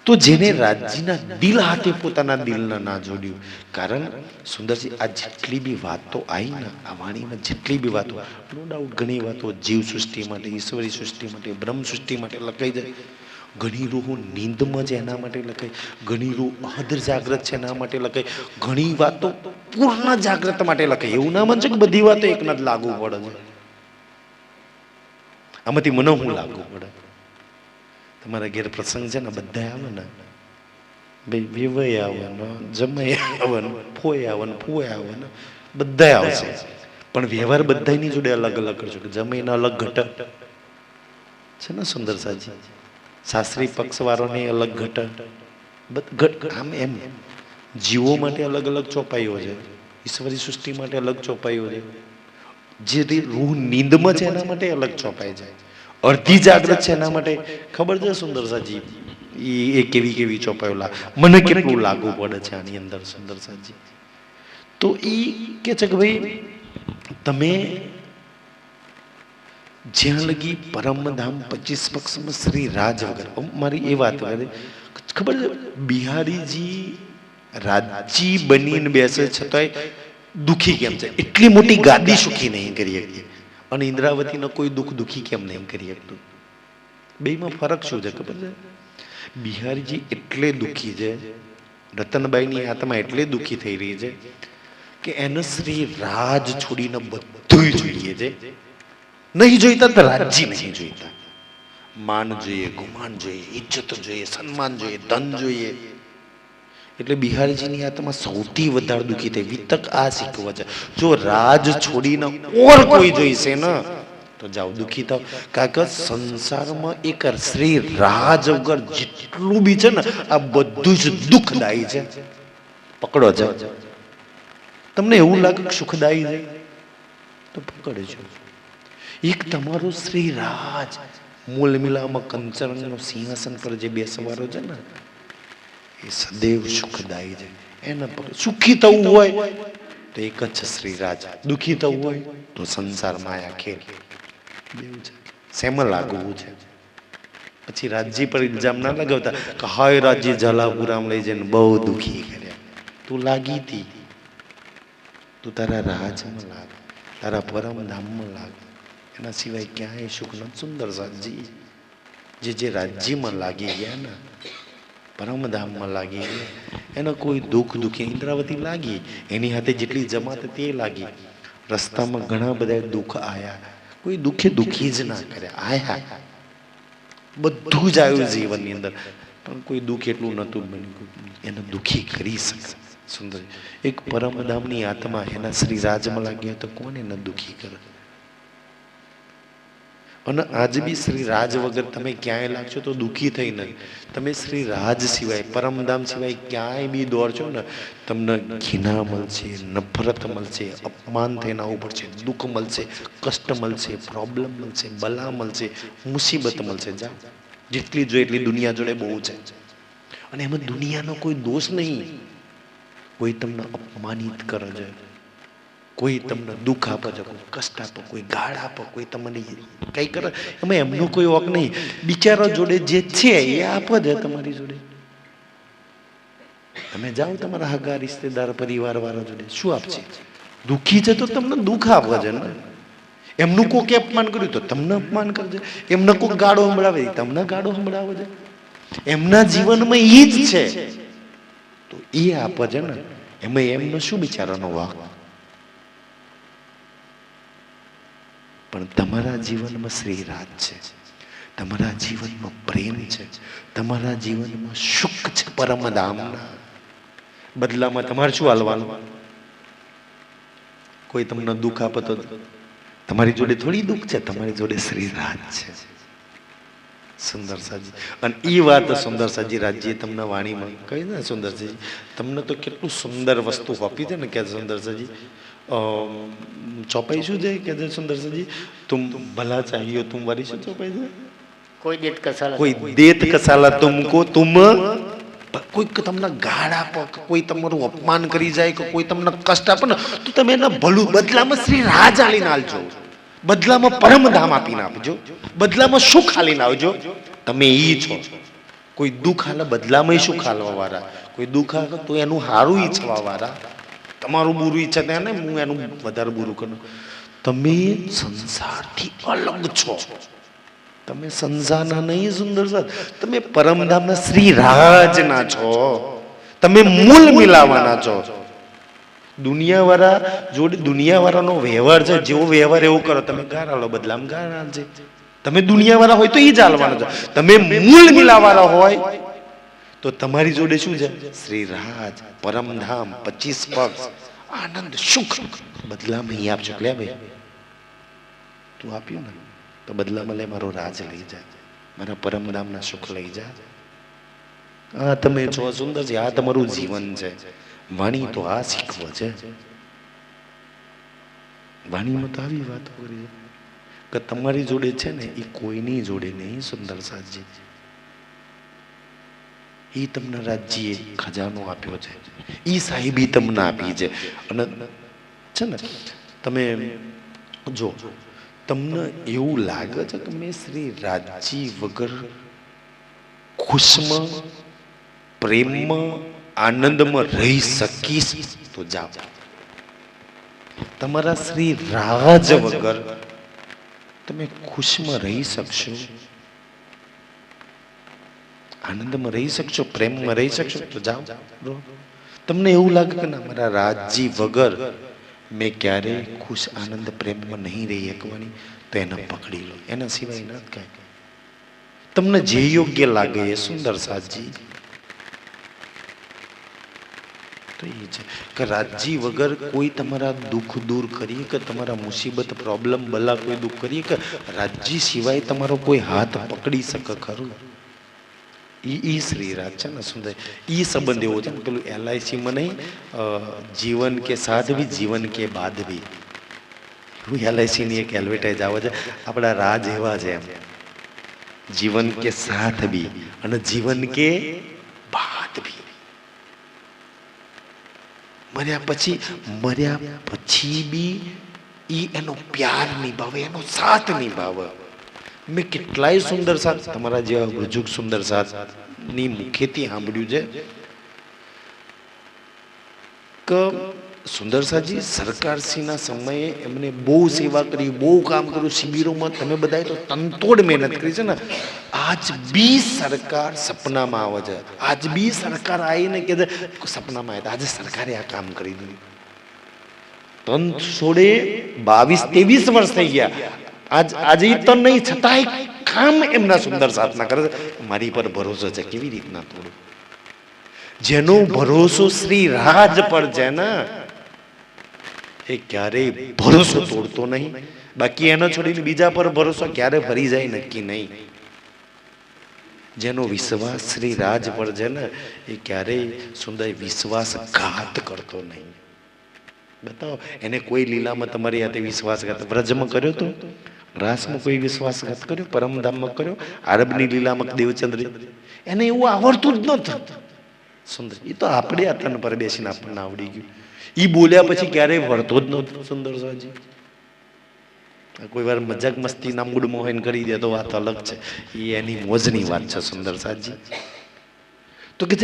તો જેને રાજ્યના દિલ હાથે પોતાના દિલના ના જોડ્યું, કારણ સુંદરજી આ જેટલી બી વાતો આવી ને, આ વાણીમાં જેટલી બી વાતો, નો ડાઉટ ઘણી વાતો જીવ સૃષ્ટિ માટે, ઈશ્વરી સૃષ્ટિ માટે, બ્રહ્મ સૃષ્ટિ માટે લખાઈ જાય. ઘણી રૂહો નીંદમાં છે એના માટે લખાય, ઘણી રૂહ અહદર જાગ્રત છે એના માટે લખાય, ઘણી વાતો પૂર્ણ જાગ્રત માટે લખાય. એવું ના માનશે કે બધી વાતો એક ના જ લાગુ પડે છે. આમાંથી મને હું લાગુ પડે. તમારા ઘેર પ્રસંગ છે ને, બધા આવે ને ભાઈ, વેવાઈ આવે ને, જમાઈ આવે ને, ફોઈ આવે ને, ફોઈ આવે ને, બધા આવશે. પણ વ્યવહાર બધાની જોડે અલગ અલગ કરજો કે જમીન અલગ ઘટક છે ને સુંદર સાજી, શાસ્ત્રી પક્ષ વાળોને અલગ ઘટક, આમ એમ જીવો માટે અલગ અલગ ચોપાઈઓ છે, ઈશ્વરી સૃષ્ટિ માટે અલગ ચોપાઈઓ છે, જે રૂહ નીંદમાં છે એના માટે અલગ ચોપાઈ છે, અડધી જાગ્રત છે એના માટે ખબર છે સુંદર સાજી એ કેવી કેવી ચોપાયેલા મને કેટલું લાગુ પડે છે આની અંદર સુંદર સાજી. તો એ કે છે કે ભાઈ તમે જ્યાં લગી પરમધામ 25 પક્ષમાં શ્રી રાજ વગર, મારી એ વાત ખબર છે બિહારીજી રાજી બનીને બેસે છતાંય દુખી કેમ છે, એટલી મોટી ગાદી સુખી નહીં કરી શકતી, અને ઇન્દ્રાવતીનો કોઈ દુખી કેમ નહીં કરી શકતું. બેમાં ફરક શું છે ખબર છે? બિહારીજી એટલે દુખી છે, રતનબાઈની આત્મા એટલે દુખી થઈ રહી છે કે એને શ્રી રાજ છોડીને બધું જોઈએ છે. નહીં જોઈતા તો રાજ્ય નહીં જોઈતા, માન જોઈએ, ગુમાન જોઈએ, ઇજ્જત જોઈએ, સન્માન જોઈએ, ધન જોઈએ. એટલે બિહારીજીની આત્મા સૌથી વધારે દુખી થઈ. વિતક આ શીખવા છે, જો રાજ છોડીને ઓર કોઈ જોઈશે ને તો જાઓ દુખી થાવ. કારણ કે સંસારમાં એક શ્રી રાજ વગર જેટલું બી છે ને આ બધું જ દુઃખદાયી છે. પકડો છે. તમને એવું લાગે કે સુખદાયી છે તો પકડજો. એક તમારું શ્રી રાજ મૂળ મિલામાં કંચનનું સિંહાસન પર જે બેસવારો છે ને એ સદૈવ સુખદાયી છે. એને સુખી થવું હોય તો એક જ છે શ્રી રાજ, દુખી થવું હોય તો સંસાર માયા ખેલ. બેવું છે. શેમાં લાગવું છે? પછી રાજજી પર ઇલ્ઝામ ના લગાવતા કે હાય રાજજી ઝાલાપુરામાં લઈ જઈને બહુ દુખી કર્યા. તું લાગી હતી, તું તારા રાજમાં લાગ, તારા પરમધામમાં લાગ, એના સિવાય ક્યાંય સુખ નથી. સુંદર સાજી જે રાજ્યમાં લાગી ગયા ને, પરમધામમાં લાગી ગયા, એને કોઈ દુઃખી ઇન્દ્રાવતી લાગી, એની હાથે જેટલી જમાત તે લાગી. રસ્તામાં ઘણા બધા દુઃખ આયા, કોઈ દુઃખી જ ના કરે. આયા બધું જ આવ્યું જીવનની અંદર, પણ કોઈ દુઃખ એટલું નહોતું બન્યું એને દુઃખી કરી શકે. સુંદર એક પરમધામની આત્મા એના શ્રી રાજમાં લાગ્યો તો કોને એને દુઃખી કરે? અને આજ બી શ્રી રાજ વગર તમે ક્યાંય લાગશો તો દુઃખી થઈ નહીં. તમે શ્રી રાજ સિવાય, પરમધામ સિવાય ક્યાંય બી દોડશો ને, તમને ઘૃણા મળશે, નફરત મળશે, અપમાન થઈને આવવું પડશે, દુઃખ મળશે, કષ્ટ મળશે, પ્રોબ્લેમ મળશે, બલા મળશે, મુસીબત મળશે. જાઓ જેટલી જો એટલી દુનિયા જોડે બહુ છે. અને એમાં દુનિયાનો કોઈ દોષ નહીં. કોઈ તમને અપમાનિત કરે છે, કોઈ તમને દુઃખ આપે છે, કોઈ કષ્ટ આપે, કોઈ ગાળ આપે, કોઈ તમને કઈ કરે, એમાં એમનો કોઈ વોક નહીં. બિચારા જોડે જે છે એ આપે છે તમારી જોડે. તમે જાઓ તમારા હગા રિશ્તેદાર પરિવાર વાળા જોડે, શું આપશે? દુઃખી છે તો તમને દુઃખ આપે છે ને. એમનું કોકે અપમાન કર્યું તો તમને અપમાન કરજે, એમને કોક ગાળો સંભળાવે તમને ગાળો સંભળાવે છે. એમના જીવનમાં એ જ છે તો એ આપે છે ને, એમાં એમનો શું બિચારાનો વાક? પણ તમારા જીવનમાં શ્રી રાજ છે, તમારા જીવનમાં પ્રેમ છે, તમારા જીવનમાં સુખ છે પરમધામના. બદલામાં તમારે શું હાલવાનું? કોઈ તમને દુઃખ આપે તો તમારી જોડે થોડી દુઃખ છે, તમારી જોડે શ્રી રાજ છે. સુંદર સાજી, અને એ વાત સુંદર સાજી રાજ્ય તમને વાણીમાં કહી ને, સુંદર સાજી તમને તો કેટલું સુંદર વસ્તુ આપી છે ને. કે સુંદર સાજી ચોપાઈ શું છે કે સુંદર સાજી, તુમ ભલા ચાહીઓ તુમવારી શું ચોપાઈ છે? કોઈ દેત કસાલા, કોઈ દેત કસાલા તુમકો, તુમ કોઈ તમને ગાળ આપે, કોઈ તમારું અપમાન કરી જાય, કે કોઈ તમને કષ્ટ આપે ને, તો તમે એના ભલું બદલામાં શ્રી રાજ આલીને આલજો, બદલામાં પરમધામ આપીને આપજો, બદલામાં સુખ આલીને આવજો. તમે ઈ છો. કોઈ દુઃખ હાલે બદલામાં સુખ હાલવા વાળા, કોઈ દુઃખ હાલે તો એનું સારું ઈચ્છવા વાળા. તમારું બુરું ઈચ્છે ત્યાં ને હું એનું વધારે બુરું કરું. તમે સંસારથી અલગ છો. તમે સંસારના નહીં સુંદર સાથ, તમે પરમધામના શ્રી રાજના છો. તમે મૂળ મિલાવાના છો. દુનિયાવાળા જોડે દુનિયાવાળાનો વ્યવહાર છે, જેવો વ્યવહાર એવો કરો. તમે ગાર આલો બદલામાં ગાર આલજે. તમે દુનિયાવાળા હોય તો એ જ હાલવાના છો. તમે મૂળ મિલાવાળા હોય તો તમારી જોડે શું છે? શ્રી રાજ, પરમધામ, 25 પક્ષ, આનંદ, સુખ. બદલામાં અહીં આપજો. લે ભાઈ તું આપ્યું ને, તો બદલામાં લે મારો રાજ લઈ જા, મારા પરમધામના સુખ લઈ જા. આ તમે છો સુંદર છે, આ તમારું જીવન છે. વાણી તો આ શીખવો છે. વાણીમાં તો આવી વાતો કરી છે કે તમારી જોડે છે ને એ કોઈની જોડે નહીં. સુંદર સાજી એ તમને રાજ્ય ખજાનો આપ્યો છે, એ સાહેબી તમને આપી છે. અને છે ને તમે જો તમને એવું લાગે છે કે મેં શ્રી રાજ્ય વગર ખુશમાં, પ્રેમમાં, આનંદમાં રહી શકીશ તો જાઓ. તમારા શ્રી રાજ વગર તમે ખુશમાં રહી શકશો, આનંદમાં રહી શકશો, પ્રેમમાં રહી શકશો તો જાઓ. તમને એવું લાગે કે ના મારા રાજજી વગર મેં ક્યારેય ખુશ, આનંદ, પ્રેમમાં નહીં રહી શકવાની, તો એને પકડી લો. એના સિવાય ના કાંઈ. તમને જે યોગ્ય લાગે એ સુંદર સાજી તો એ છે કે રાજજી વગર કોઈ તમારા દુઃખ દૂર કરીએ, કે તમારા મુસીબત, પ્રોબ્લેમ, બલા કોઈ દુઃખ કરીએ, કે રાજજી સિવાય તમારો કોઈ હાથ પકડી શકે ખરું? ઈ શ્રી રાજ છે ને સુંદર. ઈ સંબંધ એવો છે ને, પેલું LIC માં નહીં, જીવન કે સાથ ભી જીવન કે બાદ ભી. એવું LIC ની એક એડવર્ટાઇઝ આવે છે. આપણા રાજ એવા છે એમ, જીવન કે સાથ ભી અને જીવન કે બાદ ભી. મર્યા પછી બી ઈ એનો પ્યાર નિભાવે, એનો સાથ નિભાવે. મેં કેટલાય સુંદર સાથ તમારા જેવા વૃજુક સુંદર સાથ ની મુખેથી સાંભળ્યું છે કે સુંદરસાજી સરકારશ્રીના સમયે એમને બહુ સેવા કરી, બહુ કામ કર્યું શિબિરોમાં. તમે બધાએ તો તનતોડ મહેનત કરી છે ને. આજ બી સરકાર સપનામાં આવે છે, આજ બી સરકાર આવીને કે સપનામાં આવ્યા, આજે સરકારે આ કામ કરી દીધું. તન છોડે 22-23 વર્ષ થઈ ગયા, આજે તન નહીં છતાંય કામ એમના સુંદર સાધના કરે છે. મારી પર ભરોસો છે, કેવી રીતના તોડું? જેનો ભરોસો શ્રી રાજ પર છે ને એ ક્યારેય ભરોસો તોડતો નહીં. બાકી એનો છોડીને બીજા પર ભરોસો ક્યારે ભરી જાય નક્કી નહીં. જેનો વિશ્વાસ શ્રી રાજ પર છે ને એ ક્યારેય સુંદર વિશ્વાસઘાત કરતો નહીં. બતાવો એને કોઈ લીલામાં તમારી હાથે વિશ્વાસઘાત વ્રજમાં કર્યો તો? રાસમાં કોઈ વિશ્વાસઘાત કર્યો? પરમધામમાં કર્યો? આરબની લીલામાં દેવચંદ્ર એને એવું આવડતું જ નહોતું. સુંદર એ તો આપણે આતન પર બેસીને આપણને આવડી ગયું. એ બોલ્યા પછી ક્યારેય વળતો જ નહોતો સુંદર સાજી. કોઈ વાર મજાક મસ્તી ના મૂડમાં હોય ને કરી દે તો વાત અલગ છે, એ એની મોજની વાત છે સુંદર સાજી. તો કે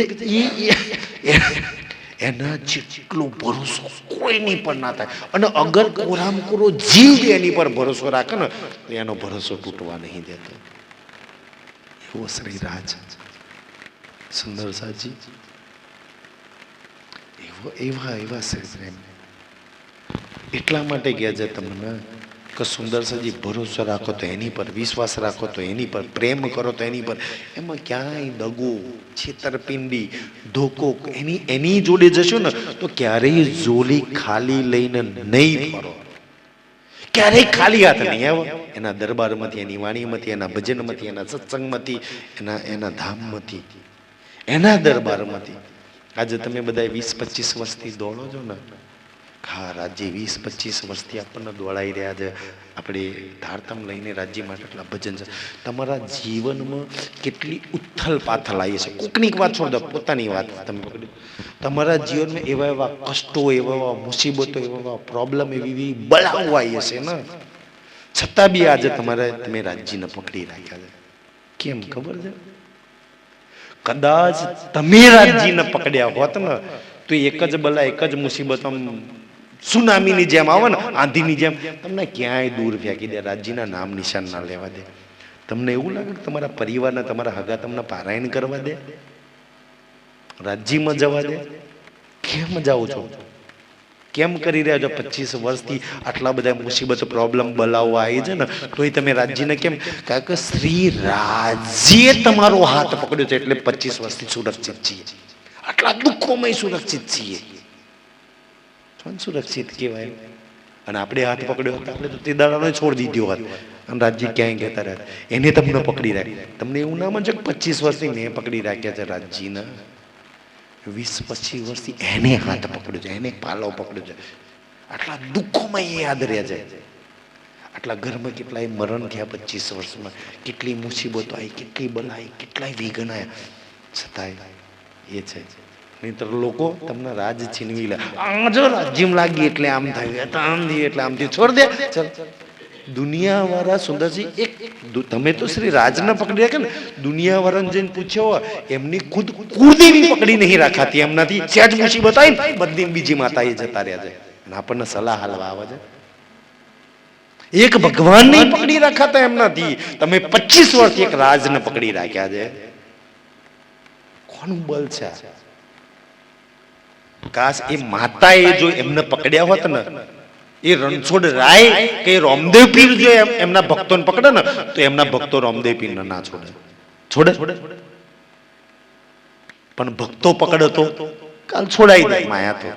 એના જેટલો ભરોસો કોઈની પર ના થાય. અને અગર કોરામ કોરો જીવ એની પર ભરોસો રાખે ને તો એનો ભરોસો તૂટવા નહીં દેતો. એવો શ્રી રાજ સુંદર સાજી, એવા એવા શ્રી પ્રેમ. એટલા માટે ગયા છે તમને કે સુંદર સાજી ભરોસો રાખો તો એની પર, વિશ્વાસ રાખો તો એની પર, પ્રેમ કરો તો એની પર. એમાં ક્યાંય દગો, છેતરપિંડી, ધોકો એની જોડે જશો ને તો ક્યારેય ઝોલી ખાલી લઈને નહીં ફરો, ક્યારેય ખાલી હાથ નહીં આવો. એના દરબારમાંથી, એની વાણીમાંથી, એના ભજનમાંથી, એના સત્સંગમાંથી, એના ધામમાંથી, એના દરબારમાંથી. આજે તમે બધા 20-25 વર્ષથી દોડો છો ને. હા, રાજ્ય 20-25 વર્ષથી આપણને દોડાઈ રહ્યા છે. આપણે ધારતમ લઈને રાજ્ય માટે એટલા ભજન છે. તમારા જીવનમાં કેટલી ઉથલ પાથલ આવી છે. કોકની વાત છોડ દો, પોતાની વાત તમે પકડી. તમારા જીવનમાં એવા એવા કષ્ટો, એવા એવા મુસીબતો, એવા એવા પ્રોબ્લેમ, એવી બળાઓ આવી હશે ને, છતાં બી આજે તમે રાજ્યને પકડી રાખ્યા છે. કેમ ખબર છે? કદાચ તમે રાજ્યને પકડ્યા હોત ને તો એક જ બલા, એક જ મુસીબત આમ સુનામીની જેમ આવે ને, આંધીની જેમ, તમને ક્યાંય દૂર ફેંકી દે. રાજ્યના નામ નિશાન ના લેવા દે. તમને એવું લાગે કે તમારા પરિવારના, તમારા હગા તમને પારાયણ કરવા દે, રાજ્યમાં જવા દે? કેમ જાઓ છો? કેમ કરી રહ્યા છો? 25 વર્ષથી આટલા બધા મુસીબત, પ્રોબ્લેમ, બલાવો આવી છે ને તોય તમે રાજ્યને કેમ? કારણ કે શ્રી રાજ્યે તમારો હાથ પકડ્યો છે એટલે 25 વર્ષથી સુરક્ષિત છીએ. આટલા દુઃખોમાં સુરક્ષિત છીએ. સુરક્ષિત કહેવાય. અને આપણે હાથ પકડ્યો હતો, આપણે તો તે દાડાનો છોડી દીધો હોત અને રાજ્ય ક્યાંય કહેતા રહ્યા. એને તમને પકડી રાખ્યા. તમને એવું ના માનજો કે 25 વર્ષથી મેં પકડી રાખ્યા છે રાજ્યના. 20-25 વર્ષથી એને હાથ પકડ્યો છે, એને પાલો પકડ્યો છે. આટલા દુઃખોમાં એ યાદ રહે છે. આટલા ઘરમાં કેટલાય મરણ થયા 25 વર્ષમાં, કેટલી મુસીબતો આવી, કેટલી બલાઈ, કેટલાય વિઘ્ન આવ્યા, છતાંય એ છે. નહીંતર લોકો તમને રાજ છીનવી લે. આ જો રાજ્યમાં લાગી એટલે આમ થાય, આમ થયું એટલે આમ થયું, છોડ દે. ચલ, દુનિયા વાળા સુંદરજી એક તમે તો શ્રી રાજને પકડી રાખે ને, દુનિયા વાળાને જઈને પૂછ્યો એમની ખુદ કુળદેવી પકડી નહીં રાખાતી એમનાથી. સેજ મુસીબત આવી બધી બીજી માતા એ જતા રહ્યા છે અને આપણને સલાહ હાલવા આવે છે. એક ભગવાન નહીં પકડી રાખાતા એમનાથી, તમે 25 વર્ષથી એક રાજને પકડી રાખ્યા છે. કોનું બળ છે? કાશ એ માતાએ જો એમને પકડ્યા હોત ને, એ રણછોડ રાય કે રામદેવ પીર જો એમના ભક્તોને પકડે ને તો એમના ભક્તો રામદેવ પીર ના છોડે. છોડે પણ ભક્તો પકડે તો કાલ છોડાઈ દે માયા તો.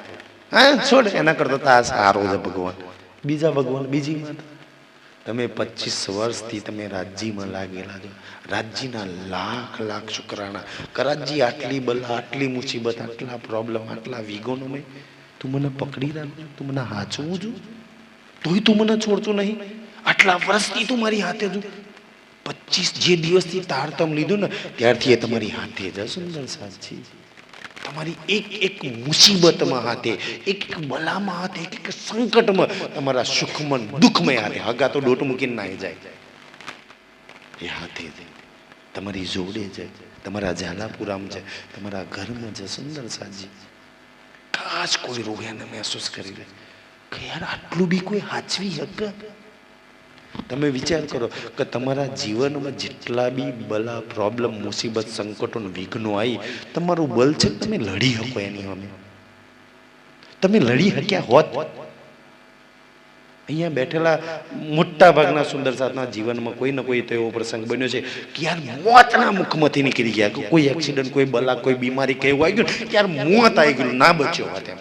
હા, છોડે. એના કરતા સારો છે ભગવાન, બીજા ભગવાન, બીજી માતા. તમે 25 વર્ષથી તમે રાજ્યમાં લાગેલા છો. રાજ્યના લાખ લાખ શુક્રાણા. રાજ્ય આટલી બલા, આટલી મુસીબત, આટલા પ્રોબ્લેમ, આટલા વિઘ્નો મેં તું મને પકડી રાખજો, તું મને હાચવું છું, તોય તું મને છોડતો નહીં. આટલા વર્ષથી તું મારી હાથે છું. 25 જે દિવસથી તારતમ લીધું ને ત્યારથી એ તમારી હાથે જ. સુંદર સાચી, તમારી એક એક મુસીબતમાં હાથે, એક એક બલામાં હાથે, એક એક સંકટમાં, તમારા સુખમાં, દુઃખમાં હાથે. હગા તો ડોટ મૂકીને નાઈ જાય, એ હાથે તમારી જોડે છે, તમારા ઝાલાપુરામ છે, તમારા ઘરમાં છે. સુંદર સાજી, કદાચ કોઈ રોગ્યાને મહેસૂસ કરી લે કે યાર આટલું બી કોઈ હાચવી શકે. તમે વિચાર કરો કે તમારા જીવનમાં જેટલા બી બલા પ્રોબ્લેમ મુસીબત સંકટો વિઘ્નો આવી તમારું બલ છે તમે લડી શકો એની સામે. તમે લડી શક્યા હોત. અહીંયા બેઠેલા મોટા ભાગના સુંદર સાથના જીવનમાં કોઈ ને કોઈ તો એવો પ્રસંગ બન્યો છે કે યાર મોતના મુખમાંથી નીકળી ગયા. કોઈ એક્સિડન્ટ, કોઈ બલા, કોઈ બીમારી કેવું આવી ગયું કે યાર મોત આવી ગયું, ના બચ્યો હોત એમ.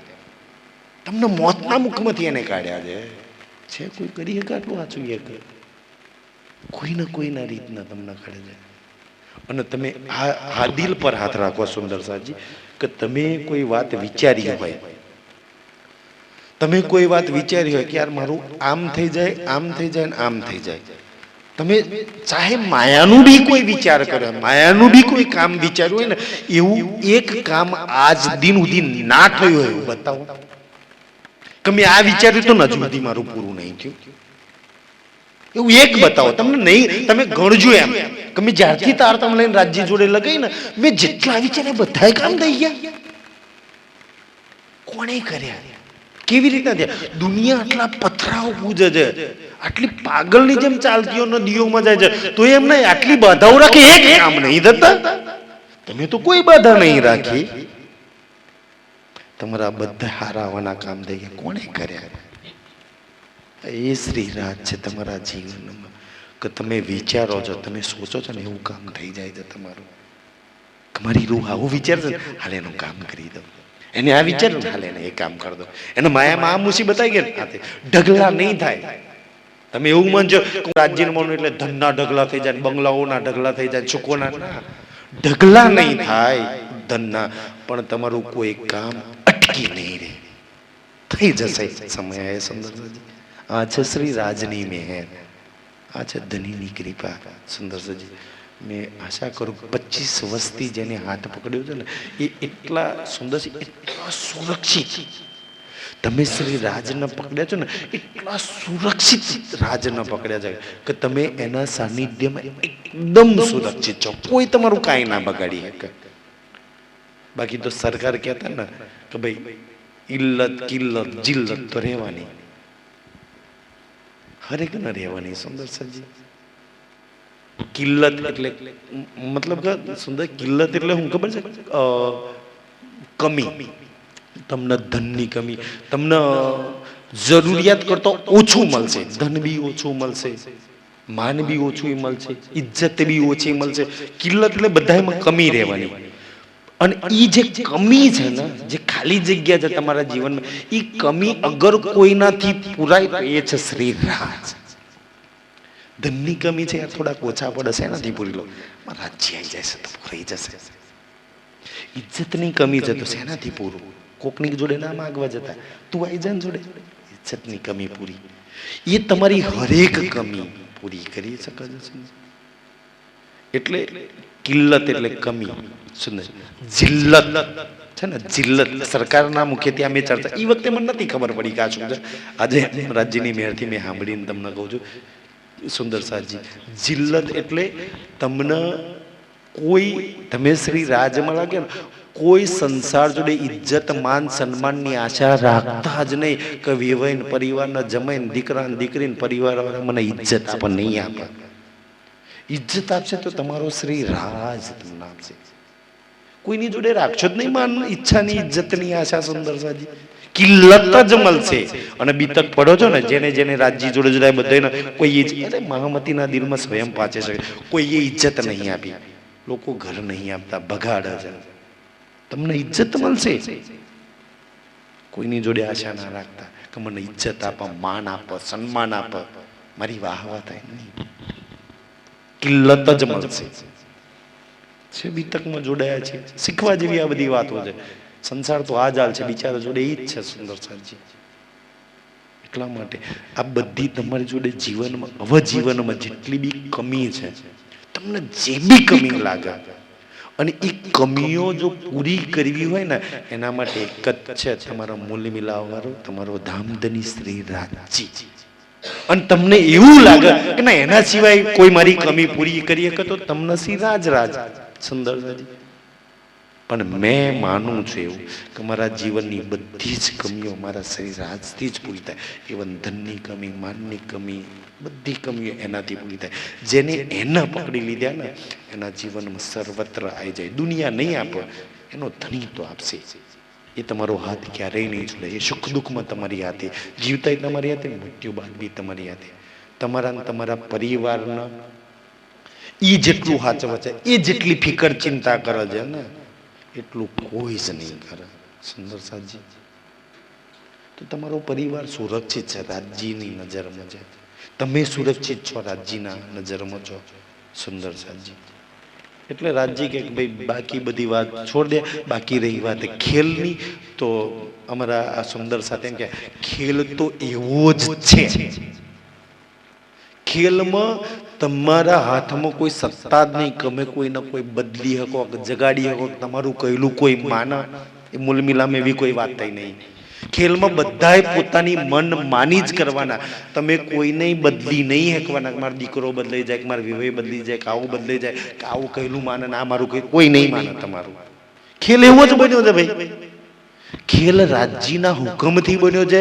તમને મોતના મુખમાંથી એને કાઢ્યા છે કોઈ કરી શકે આટલું વાંચવું એક કોઈ ને કોઈના રીતના તમને કાઢે છે. અને તમે આ દિલ પર હાથ રાખો સુંદર સાજી કે તમે કોઈ વાત વિચારી હોય, તમે કોઈ વાત વિચારી હોય કે યાર મારું આમ થઈ જાય, આમ થઈ જાય ને આમ થઈ જાય. તમે ચાહે માયાનું બી કોઈ વિચાર કરે, માયાનું બી કોઈ કામ વિચાર્યું હોય ને, એવું એક કામ આજ દિન સુધી ના થયું હોય એવું બતાવો કે મેં આ વિચાર્યું તો હજુ સુધી મારું પૂરું નહીં થયું. એવું એક બતાવો. તમને નહીં, તમે ગણજો એમ કે મેં જ્યારથી તારતમ લઈને રાજ્ય જોડે લગાઈ ને મેં જેટલા વિચાર્યા બધા કામ થઈ ગયા. કોણે કર્યા? કેવી રીતના થયા? દુનિયા આટલા પથરાઓ પૂજે છે, આટલી પાગલની જેમ ચાલતીઓ નદીઓમાં જાય છે, તો એમને આટલી બાધાઓ રાખે એક કામ નહીં થતા. તમે તો કોઈ બાધા નહીં રાખી. તમારા બધા હારાવાના કામ થઈ ગયા. કોણે કર્યા? એ શ્રી રાજ છે તમારા જીવનમાં કે તમે વિચારો છો, તમે સોચો છો ને એવું કામ થઈ જાય છે તમારું. તમારી રૂહ આવું વિચારશે હાલ એનું કામ કરી દો, એને આ વિચાર હાલે એને એ કામ કરી દો. એને માયામાં આ મુસીબત આવી ગઈ ઢગલા નહીં થાય. તમે એવું માનજો રાજ્ય માનો એટલે ધનના ઢગલા થઈ જાય, બંગલાઓના ઢગલા થઈ જાય, સુખોના ના ઢગલા નહીં થાય ધનના, પણ તમારું કોઈ કામ અટકી નહીં રહે, થઈ જશે સમય. એ સુંદરજી આ છે શ્રી રાજની મહેર, આ છે ધનીની કૃપા. સુંદરજી મેં આશા કરું 25 વર્ષથી જેને હાથ પકડ્યો છે ને એ એટલા સુંદર છે, એટલા સુરક્ષિત. તમે શ્રી રાજને પકડ્યા છો ને એટલા સુરક્ષિત રાજને પકડ્યા છે કે તમે એના સાનિધ્યમાં એકદમ સુરક્ષિત છો. કોઈ તમારું કાંઈ ના બગાડી શકે. બાકી તો સરકાર કહેતા ને કે ભાઈ ઇલ્લત કિલ્લત જિલ્લત તો રહેવાની, હરેક ના રહેવાની. સુંદર સજી કિલ્લત એટલે મતલબ કે સુંદર કિલ્લત એટલે હું ખબર છે કમી. તમને ધનની કમી, તમને જરૂરિયાત કરતો ઓછું મળશે, ધન બી ઓછું મળશે, માન બી ઓછું મળશે, ઇજ્જત બી ઓછી મળશે. કિલ્લત એટલે બધામાં કમી રહેવાની. અને એ જે કમી છે ને, જે ખાલી જગ્યા છે તમારા જીવનમાં, એ કમી અગર કોઈનાથી પૂરાય તો એ છે શ્રી રાજ. ધનની કમી છે થોડાક ઓછા પડે છે, એનાથી પૂરી લો, રાજ્ય આવી જશે તો પૂરી જશે. ઇજ્જતની કમી છે તો શેનાથી પૂરું? કોકની જોડે ના માગવા જતા, તું આવી જા જોડે. ઇજ્જતની કમી પૂરી, એ તમારી હરેક કમી પૂરી કરી શકે છે. એટલે કિલ્લત એટલે કમી. સુંદર જિલ્લત છે ને, જિલ્લત સરકારના મુખ્યત્વે મેં ચર્ચા એ વખતે મને નથી ખબર પડી કે આ શું છે. આજે રાજ્યની મેયરથી મેં સાંભળીને તમને કહું છું સુંદર સાજી, જિલ્લત એટલે તમને કોઈ, તમે શ્રી રાજમાં લાગે ને, કોઈ સંસાર જોડે ઇજ્જત માન સન્માનની આશા રાખતા જ નહીં કે વેવાઈને પરિવારના જમાઈને દીકરાને દીકરીને પરિવારવાળા મને ઇજ્જત આપે, નહીં આપે. ઇજ્જત આપશે તો તમારો શ્રી રાજ તમને આપશે. કોઈની જોડે રાખશો જ નહીં માન ઈચ્છાની ઇજ્જતની આશા. સુંદર સાજી કિલ્લત જ મળશે. અને બીતક પડો છો ને, જેને જેને રાજ્ય જોડે જોડાય બધાને કોઈ અરે મહામતીના દિલમાં સ્વયં પાચે છે, કોઈ એ ઇજ્જત નહીં આપી, લોકો ઘર નહીં આપતા, બગાડે છે. તમને ઇજ્જત મળશે. કોઈની જોડે આશા ના રાખતા કે મને ઇજ્જત આપો, માન આપો, સન્માન આપો, મારી વાહવા થાય નહીં. કિલ્લત જ મળશે. છે બીતકમાં જોડાયા છે, શીખવા જેવી આ બધી વાતો છે. સંસાર તો આ જાલ છે, બિચારા જોડે એ જ છે. સુંદર સાજી એટલા માટે આ બધી તમારી જોડે જીવનમાં, અવજીવનમાં જેટલી બી કમી છે, તમને જે બી કમી લાગે, અને એ કમીઓ જો પૂરી કરવી હોય ને, એના માટે એક જ છે તમારો મૂલ્ય મિલાવવાળો તમારો ધામધની શ્રી રાજજી. અને તમને એવું લાગે કે ના એના સિવાય કોઈ મારી કમી પૂરી કરી શકે તો તમને શ્રી રાજ રાજ. સુંદર સાજી પણ મેં માનું છું એવું કે મારા જીવનની બધી જ કમીઓ મારા શરીર આજથી જ પૂરી થાય. ઇવન ધનની કમી, માનની કમી, બધી કમીઓ એનાથી પૂરી થાય. જેને એના પકડી લીધા ને એના જીવનમાં સર્વત્ર આવી જાય. દુનિયા નહીં આપે એનો ધણી તો આપશે. એ તમારો હાથ ક્યારેય નહીં છોડે. એ સુખ દુઃખમાં તમારી હાથે, જીવતાય તમારી હાથે, મૃત્યુ બાદ બી તમારી હાથે. તમારા ને તમારા પરિવારના એ જેટલું સાચવે છે, એ જેટલી ફિકર ચિંતા કરે છે ને એટલું કોઈ જ નહીં કરે. સુંદર સાજી, તો તમારો પરિવાર સુરક્ષિત છે, રાજ્યની નજરમાં છે. તમે સુરક્ષિત છો, રાજ્યના નજરમાં છો. સુંદર સાજી, એટલે રાજ્ય કે ભાઈ બાકી બધી વાત છોડ દે. બાકી રહી વાત ખેલની, તો અમારા આ સુંદર સાથે એમ કે ખેલ તો એવો જ છે. ખેલમાં તમારા હાથમાં કોઈ સત્તા જ નહીં. ગમે કોઈને કોઈ બદલી શકો, જગાડી શકો, તમારું કહેલું કોઈ માના, એ મૂલમિલામાં એવી કોઈ વાત થઈ નહીં. ખેલમાં બધાએ પોતાની મન માની જ કરવાના. તમે કોઈને બદલી નહીં શકવાના. મારો દીકરો બદલાઈ જાય, કે મારો વિવેક બદલી જાય, કે આવું બદલાઈ જાય, કે આવું કહેલું માને, ના મારું કોઈ નહીં માને તમારું. ખેલ એવો જ બન્યો છે ભાઈ. ખેલ રાજ્યના હુકમથી બન્યો છે,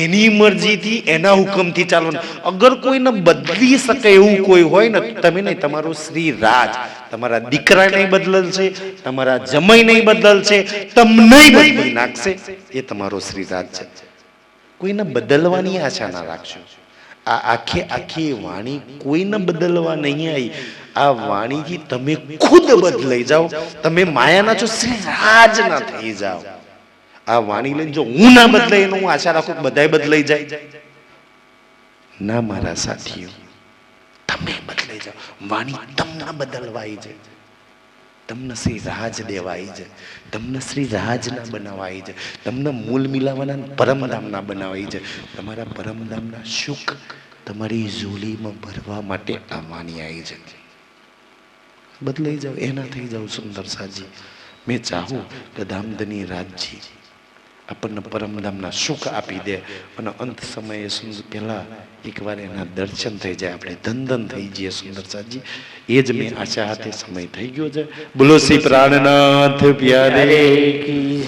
એની મરજીથી, એના હુકમથી ચાલવાનું. અગર કોઈને બદલી શકે એવું કોઈ હોય ને, તમે નહીં, તમારો શ્રી રાજ તમારા દીકરા નહીં બદલશે, તમારા જમાઈ નહીં બદલશે, તમને બદલી નાખશે. એ તમારો શ્રી રાજ છે. કોઈને બદલવાની આશા ના રાખશો. આ આખે આખી વાણી કોઈને બદલવા નહીં આવી. આ વાણીથી તમે ખુદ બદલાઈ જાઓ. તમે માયાના છો, શ્રી રાજ ના થઈ જાઓ. આ વાણી લઈને જો હું ના બદલાય એનો હું આશા રાખું બધાય બદલાઈ જાય, ના મારા સાથીઓ, તમે બદલાઈ જાઓ. વાણી તમને બદલવાઈ છે, તમને શ્રી રાજ દેવાઈ છે, તમને શ્રી રાજ ના બનાવાઈ છે, તમને મૂલ મિલાવાના પરમધામના બનાવાઈ છે. તમારા પરમધામના સુખ તમારી ઝોલીમાં ભરવા માટે આ વાણી આવી છે. બદલાઈ જાઓ, એના થઈ જાઓ. સુંદર સાજી, મેં ચાહું કે ધામધની રાજજી આપણને પરમધામના સુખ આપી દે, અને અંત સમયે પહેલા એકવાર એના દર્શન થઈ જાય, આપણે ધન થઈ જઈએ. સુંદર સાજી, એ જ મેં આશા હાથે સમય થઈ ગયો છે. બોલો શ્રી પ્રાણનાથ પ્યારે કી